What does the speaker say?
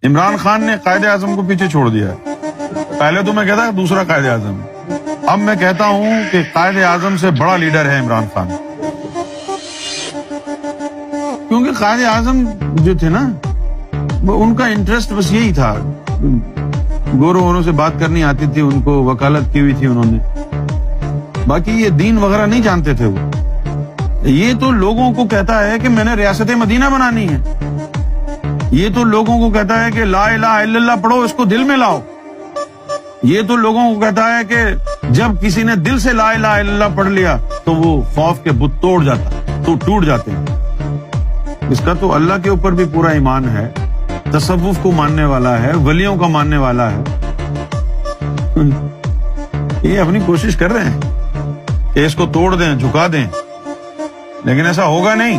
عمران خان نے قائد اعظم کو پیچھے چھوڑ دیا ہے. پہلے تو میں کہتا کہ دوسرا قائد اعظم, اب میں کہتا ہوں کہ قائد اعظم سے بڑا لیڈر ہے عمران خان, کیونکہ قائد اعظم جو تھے نا وہ ان کا انٹرسٹ بس یہی تھا. گوروں ووروں سے بات کرنی آتی تھی ان کو, وکالت کی ہوئی تھی انہوں نے, باقی یہ دین وغیرہ نہیں جانتے تھے وہ. یہ تو لوگوں کو کہتا ہے کہ میں نے ریاست مدینہ بنانی ہے, یہ تو لوگوں کو کہتا ہے کہ لا الہ الا اللہ پڑھو, اس کو دل میں لاؤ. یہ تو لوگوں کو کہتا ہے کہ جب کسی نے دل سے لا الہ الا اللہ پڑھ لیا تو وہ خوف کے بت توڑ جاتا, تو ٹوٹ جاتے ہیں. اس کا تو اللہ کے اوپر بھی پورا ایمان ہے, تصوف کو ماننے والا ہے, ولیوں کا ماننے والا ہے. یہ اپنی کوشش کر رہے ہیں کہ اس کو توڑ دیں, جھکا دیں, لیکن ایسا ہوگا نہیں.